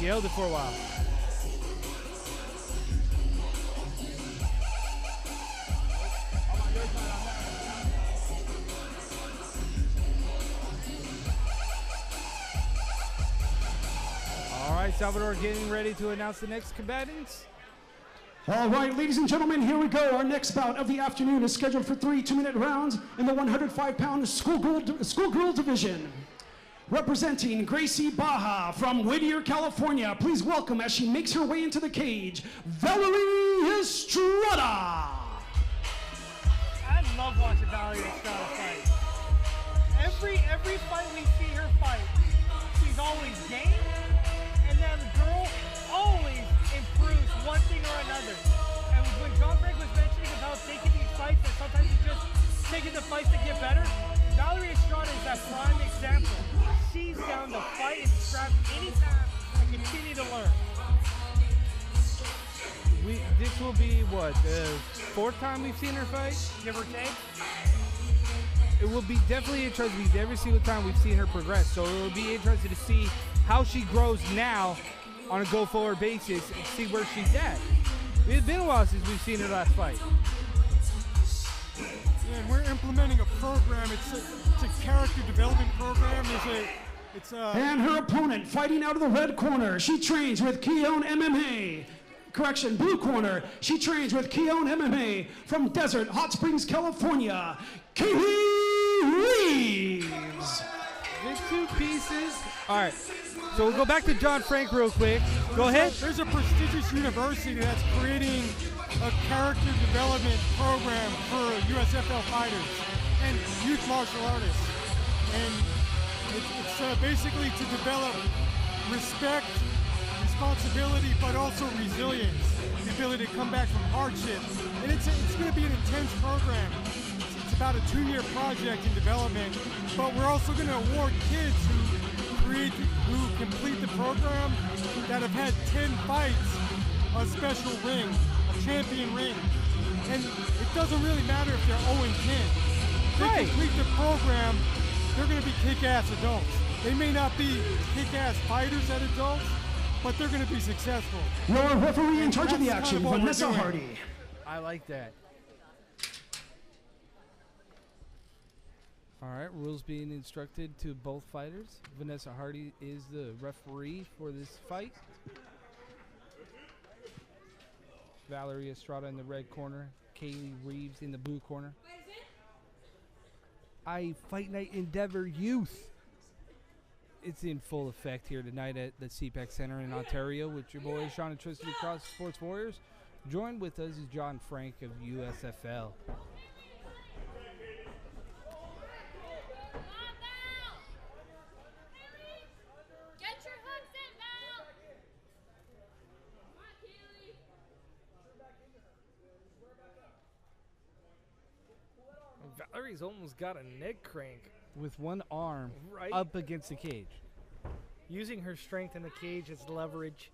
She held it for a while. All right, Salvador getting ready to announce the next combatants. All right, ladies and gentlemen, here we go. Our next bout of the afternoon is scheduled for 3 2-minute rounds in the 105-pound schoolgirl division. Representing Gracie Baja from Whittier, California, please welcome as she makes her way into the cage, Valerie Estrada. I love watching Valerie Estrada fight. Every fight we see her fight, she's always game, and then the girl always improves one thing or another. And when John Frank was mentioning about taking these fights, that sometimes you just taking the fights to get better, Valerie Estrada is that prime example. She's down to fight and scrap anytime and continue to learn. This will be what, the fourth time we've seen her fight? Give or take. It will be definitely interesting every single time we've seen her progress. So it will be interesting to see how she grows now on a go-forward basis and see where she's at. It's been a while since we've seen her last fight. Yeah, and we're implementing a program. It's a character development program. And her opponent fighting out of the red corner. She trains with Keone MMA. Correction, blue corner. She trains with Keone MMA from Desert Hot Springs, California. Katie Reeves. The two pieces. All right. So we'll go back to John Frank real quick. Go ahead. There's a prestigious university that's creating a character development program for USFL fighters and youth martial artists. And it's basically to develop respect, responsibility, but also resilience, the ability to come back from hardship. And it's going to be an intense program. It's about a 2-year project in development, but we're also going to award kids who complete the program that have had 10 fights, a special ring, a champion ring. And it doesn't really matter if they're 0-10. They complete the program, they're going to be kick-ass adults. They may not be kick-ass fighters at adults, but they're going to be successful. Your referee in charge of the action, Vanessa Hardy. I like that. All right, rules being instructed to both fighters. Vanessa Hardy is the referee for this fight. Valerie Estrada in the red corner. Kaylee Reeves in the blue corner. Fight Night Endeavor Youth. It's in full effect here tonight at the CPAC Center in Ontario with your boys, Sean and Tristan across Sports Warriors. Joined with us is John Frank of USFL. Valerie's almost got a neck crank. With one arm up against the cage. Using her strength in the cage as leverage.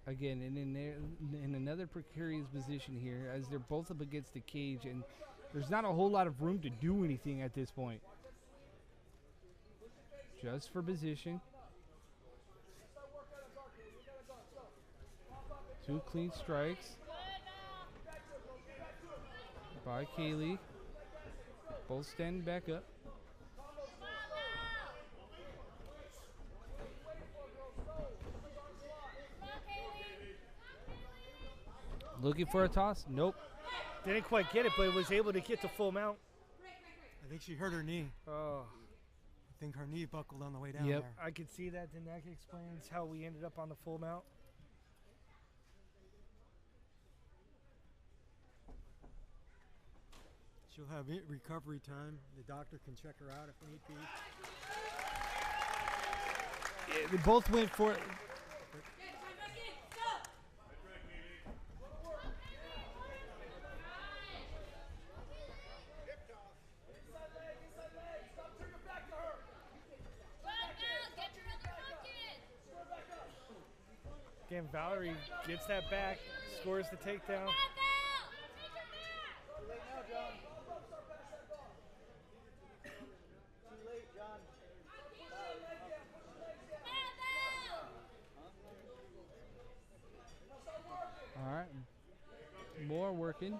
Again, in another precarious position here, as they're both up against the cage, and there's not a whole lot of room to do anything at this point. Just for position. 2 clean strikes by Kaylee. Both standing back up. Looking for a toss? Nope. Didn't quite get it, but was able to get to full mount. I think she hurt her knee. Oh. I think her knee buckled on the way down there. I could see that, and that explains how we ended up on the full mount. She'll have recovery time. The doctor can check her out if need be. Yeah, they both went for it. Again, Valerie gets that back, scores the takedown. working.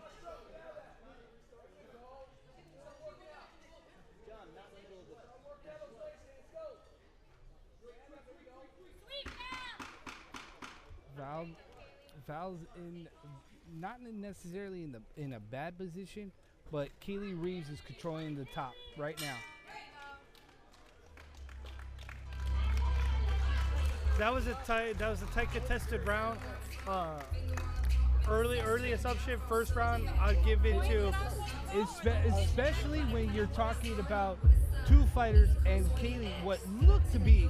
Val's in not necessarily in a bad position, but Kaylee Reeves is controlling the top right now. That was a tight contested round. Early assumption, first round, I'd give it to. Especially when you're talking about two fighters and Kaylee, what looked to be,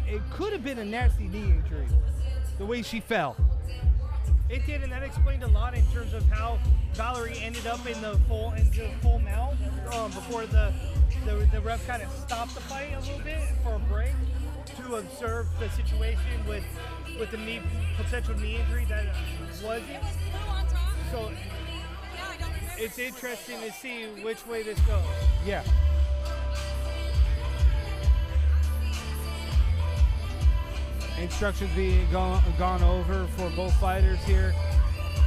it could have been a nasty knee injury, the way she fell. It did, and that explained a lot in terms of how Valerie ended up in the full mount before the ref kind of stopped the fight a little bit for a break to observe the situation with the potential knee injury that wasn't. So it's interesting to see which way this goes. Yeah. Instructions being gone over for both fighters here.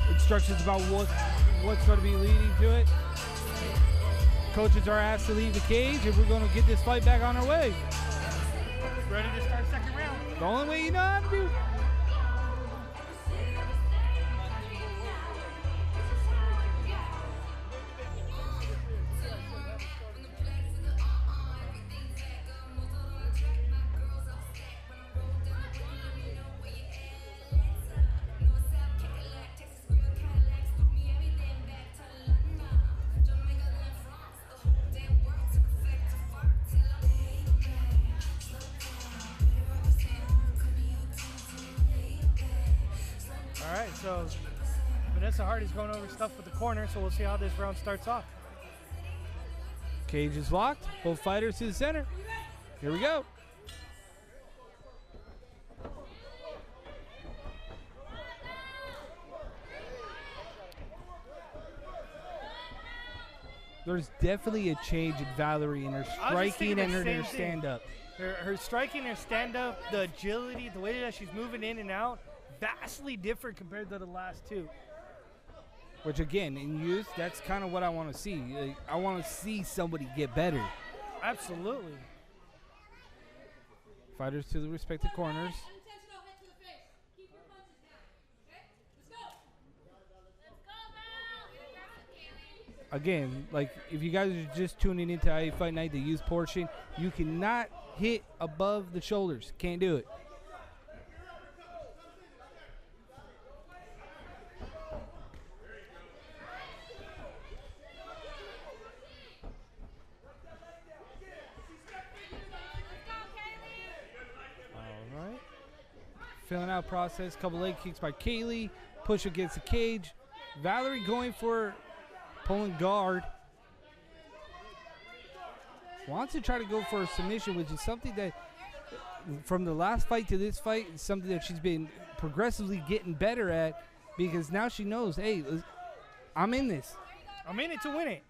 Instructions about what's going to be leading to it. Coaches are asked to leave the cage, and we're going to get this fight back on our way. Ready to start second round. The only way you know how to do. All right, so Vanessa Hardy's going over stuff with the corner, so we'll see how this round starts off. Cage is locked. Both fighters to the center. Here we go. There's definitely a change in Valerie in her striking and her stand-up. Her striking, her stand-up, the agility, the way that she's moving in and out, vastly different compared to the last two. Which, again, in youth, that's kind of what I want to see. I want to see somebody get better. Absolutely. Fighters to the respective corners. Again, like, if you guys are just tuning into IA Fight Night, the youth portion, you cannot hit above the shoulders. Can't do it. All right. Filling out process. Couple leg kicks by Kaylee. Push against the cage. Valerie going for pulling guard. Wants to try to go for a submission, which is something that from the last fight to this fight is something that she's been progressively getting better at, because now she knows, hey, I'm in this. I'm in it to win it.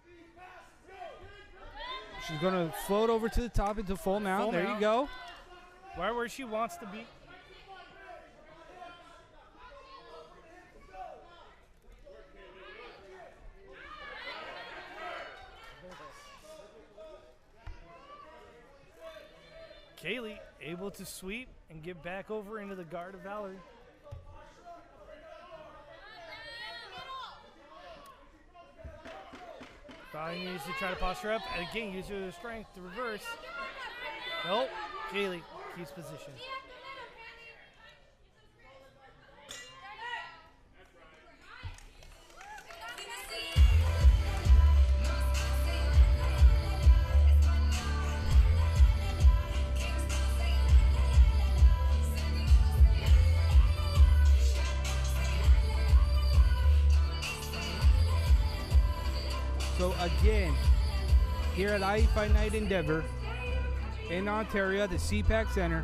She's going to float over to the top into full mount. There you go. Right where she wants to be. Kaylee able to sweep and get back over into the guard of Valerie. Valerie needs to try to posture up and again use her strength to reverse. Nope. Kaylee keeps position. So again, here at IE Fight Night Endeavor in Ontario, the CPAC Center,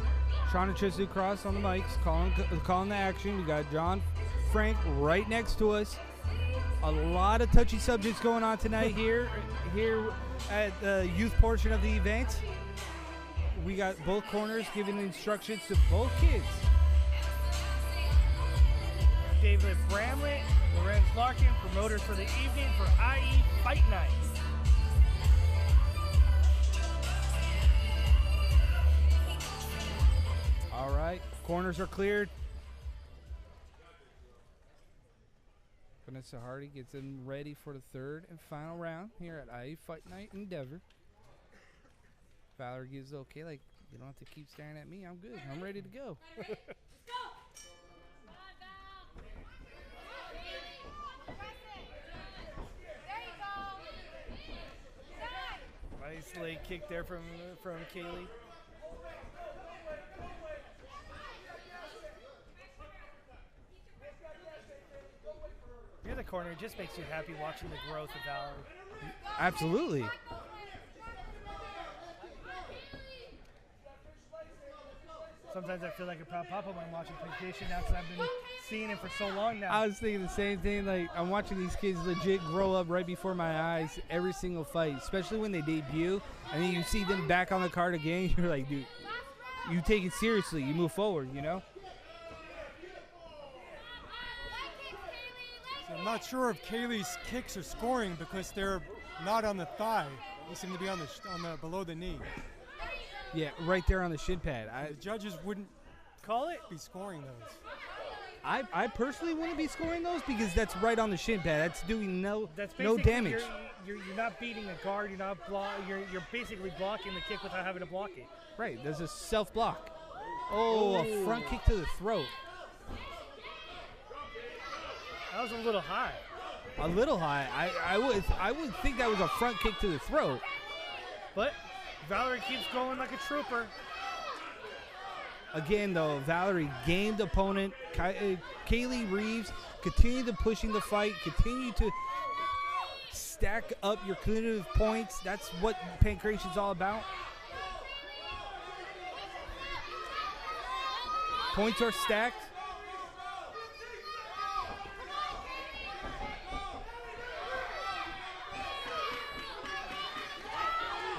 Shauna Chisu Cross on the mics, calling the action. We got John Frank right next to us. A lot of touchy subjects going on tonight here at the youth portion of the event. We got both corners giving instructions to both kids. David Bramlett, Lorenz Larkin, promoters for the evening for IE Fight Night. All right, corners are cleared. Vanessa Hardy gets them ready for the third and final round here at IE Fight Night in Denver. Valerie gives the okay, like, you don't have to keep staring at me. I'm good. I'm ready to go. Nice leg kick there from Kaylee. You're the corner. It just makes you happy watching the growth of Valerie. Absolutely. Sometimes I feel like a proud papa when I'm watching PlayStation now because I've been seeing it for so long now. I was thinking the same thing. Like, I'm watching these kids legit grow up right before my eyes every single fight, especially when they debut, and then you see them back on the card again. You're like, dude, you take it seriously. You move forward, you know? So I'm not sure if Kaylee's kicks are scoring because they're not on the thigh. They seem to be on the below the knee. Yeah, right there on the shin pad. The judges wouldn't Call it? be scoring those. I personally wouldn't be scoring those because that's right on the shin pad. That's doing no Basically damage. You're not beating a guard. You're not you're basically blocking the kick without having to block it. Right, there's a self block. Oh, a front kick to the throat. That was a little high. A little high. I would think that was a front kick to the throat. But Valerie keeps going like a trooper. Again, though, Valerie gained opponent. Kaylee Reeves continued to pushing the fight, continue to stack up your cumulative points. That's what Pancration's all about. Points are stacked.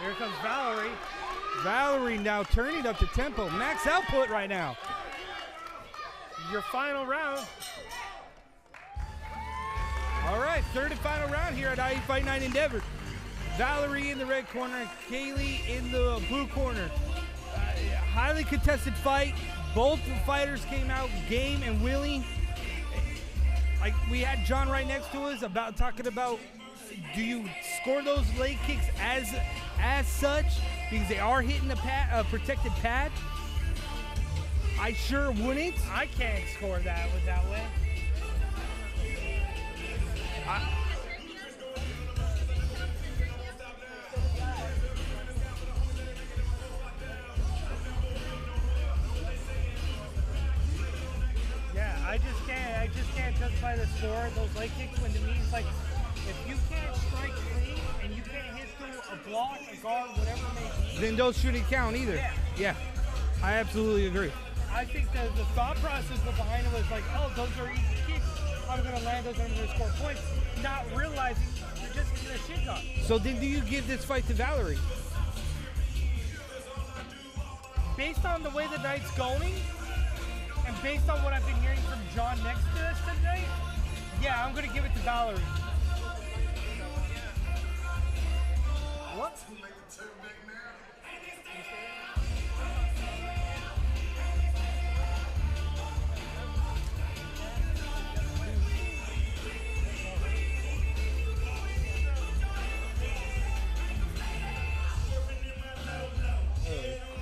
Here comes Valerie. Valerie now turning up the tempo. Max output right now. Your final round. All right, third and final round here at IE Fight Night Endeavor. Valerie in the red corner, Kaylee in the blue corner. Highly contested fight. Both fighters came out game and willing. Like, we had John right next to us talking about, do you score those leg kicks as such because they are hitting the protected pad? I sure wouldn't. I can't score that with that way. Yeah, I just can't justify the score. Those leg kicks when to me it's like, if you can't strike clean and you can't hit through a block, a guard, whatever it may be, Then those shouldn't count either. Yeah, I absolutely agree. I think the thought process behind it was like, oh, those are easy kicks. I'm going to land those and I'm going to score points. Not realizing you're just getting a shit on. So then do you give this fight to Valerie? Based on the way the night's going, and based on what I've been hearing from John next to us tonight, yeah, I'm going to give it to Valerie. What?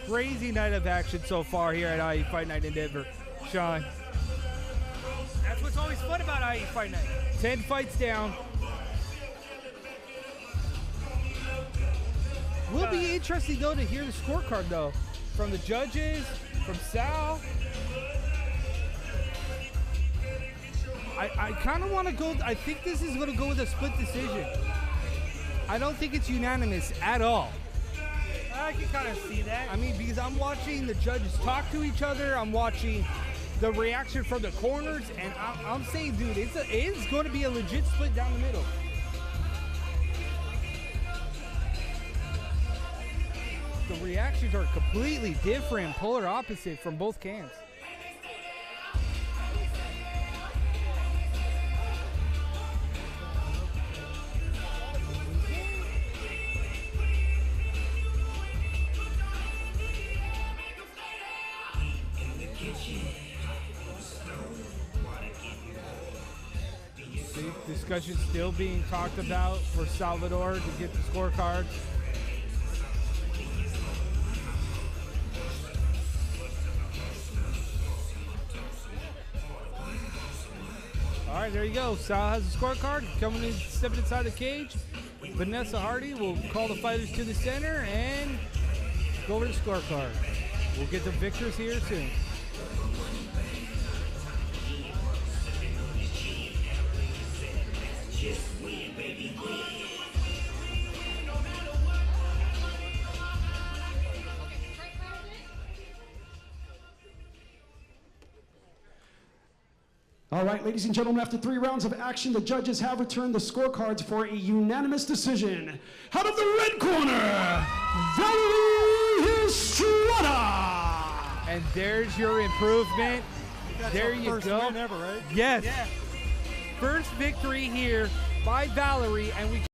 Crazy night of action so far here at IE Fight Night in Denver. Sean. That's what's always fun about IE Fight Night. 10 fights down. Will be interesting, though, to hear the scorecard, though, from the judges, from Sal. I kind of want to go, I think this is going to go with a split decision. I don't think it's unanimous at all. I can kind of see that. I mean, because I'm watching the judges talk to each other. I'm watching the reaction from the corners, and I'm saying, dude, it's going to be a legit split down the middle. The reactions are completely different, polar opposite from both camps. Discussion still being talked about for Salvador to get the scorecards. All right, there you go. Sal has a scorecard. Coming in, stepping inside the cage. Vanessa Hardy will call the fighters to the center and go over the scorecard. We'll get the victors here soon. All right, ladies and gentlemen, after 3 rounds of action, the judges have returned the scorecards for a unanimous decision. Out of the red corner, Valerie Estrada. And there's your improvement. There you first go. win ever, right? Yes. Yeah. First victory here by Valerie, and we